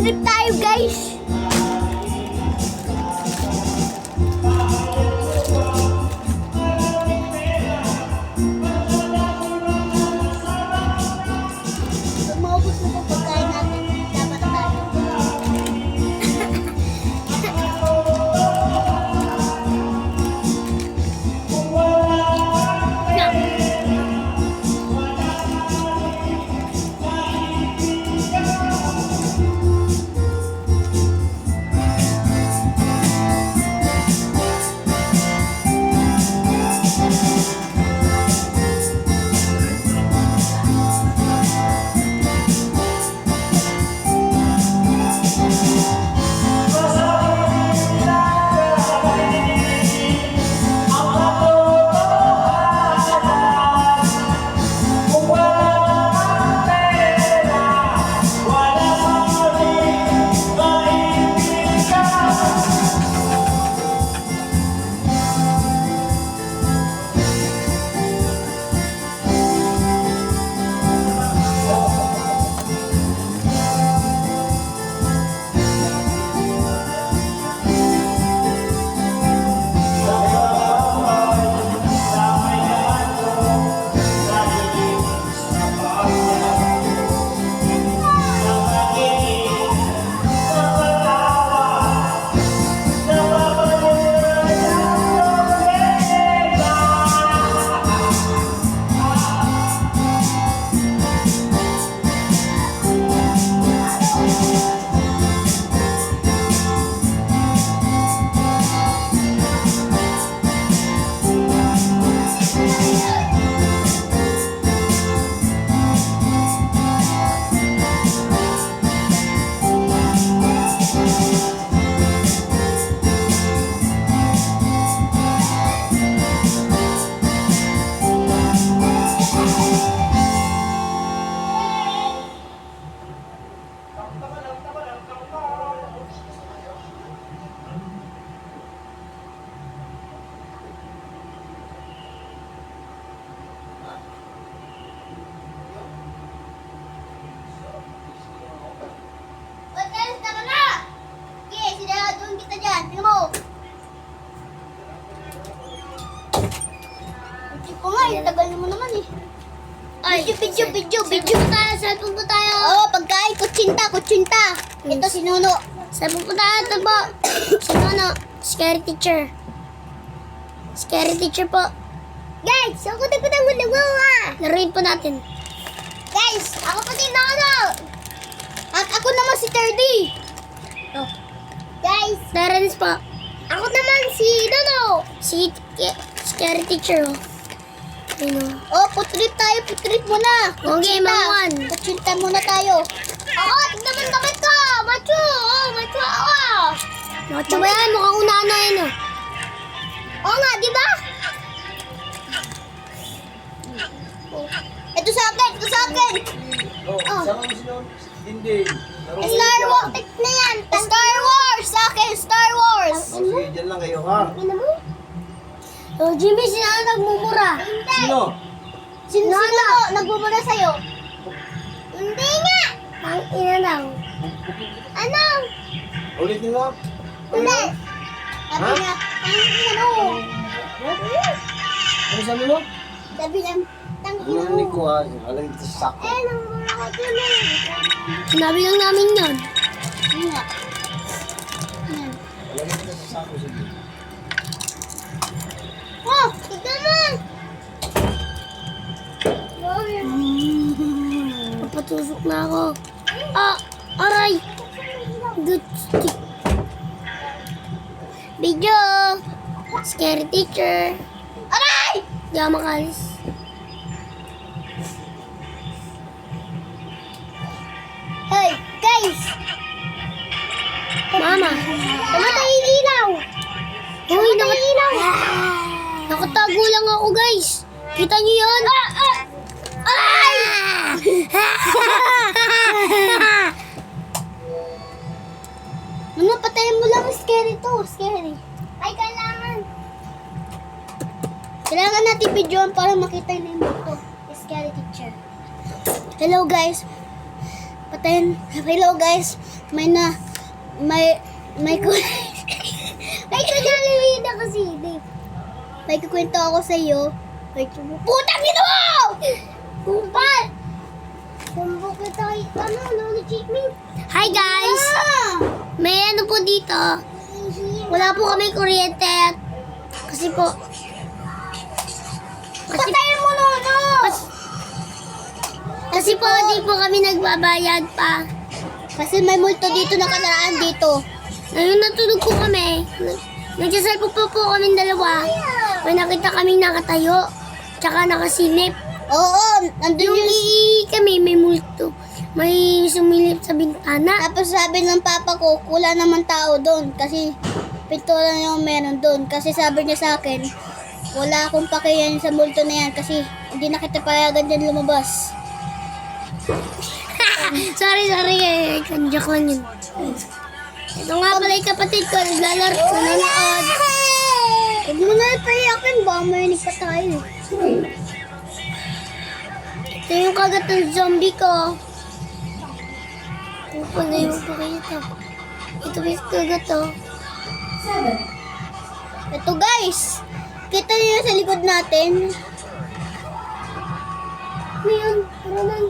trip tayo, guys. Maubos na po pagkain natin. Dapat tayo. Tagal mo naman eh. Ay, video tayo. Cellphone po tayo. Oo, pagkain. Kutsinta. Ito si Nuno. Cellphone po tayo. Ito po. Si Nuno. Scary teacher po. Guys, ako na po laruin po natin. Guys, ako po si Nuno. At ako naman si Terdy. Oh. Guys, Terence po. Ako naman si Nuno. Si scary teacher oh. Oh, putrit muna. Okay, mamuan. Kutsinta muna tayo. Oo, tignan mo ko. Macho ako. Macho ba yan? Mukhang unano yan oh. Oo nga, di ba? Ito sa akin. Oh, sama mo sino? Hindi. Star Wars. Na yan. Star Wars sa akin. Star Wars. Sige, dyan lang kayo ha. Oh, Jimmy, sino nagmumura? Hindi. Sino? Sino nagmumura sa'yo? Hindi nga. Ang ina daw. Ano? Ulitin mo. Hindi. Sabi Ha? nga, ang ina mo. Ano sabi mo? Sabi lang, tang ina mo. Narinig ko ha. Alam ito sa sako. Nangmumura ko tuloy. Sinabi lang namin yun. Hindi nga. Yan. Alam ito sa sako. Sige. Oh, tignan mo. Papatusok na ako. Ah, aray. Good stick. Video. Scary teacher. Aray! Di ako makalis. Hey, guys! Mama. Namatay yung ilaw! Uy, Namatay yung ilaw! nakatago lang ako guys. Kita niyo yun? Aray! Ano, patayin mo lang scary to. Scary. Ay, kailangan. Kailangan natin videoan para makita na yung to. Scary teacher. Hello guys. Hello guys. may kunyari na kasi, Dave. May kukwento ako sa iyo. Putang ina mo! Kumpal! Kumbo kita kay, Lolo Jimmy. Hi guys! May ano po dito. Wala po kami kuryente. Kasi po... Patayin mo, Lolo! Kasi po, di po kami nagbabayad pa. Kasi may multo dito nakataraan dito. Ngayon natulog po kami. Nagsasalpo po kami dalawa. May nakita kaming nakatayo. Tsaka nakasilip. Oo, nandun Yung yung... kami, may multo. May sumilip sa bintana. Tapos sabi ng papa ko, wala naman tao doon. Kasi pinto lang yung meron doon. Kasi sabi niya sa akin, wala akong pakiyan sa multo na yan. Kasi hindi na kita payagan dyan lumabas. sorry. Joke lang yun. Ito nga pala yung kapatid ko. Naglalaro. Nanonood. Huwag mo na ipayakin, baka marinig pa tayo. Ito yung kagat ng zombie ko. Ito pala yung pakita. Ito ba yung kagat to? Ito guys, kita niyo sa likod natin. Ano yun? Roman.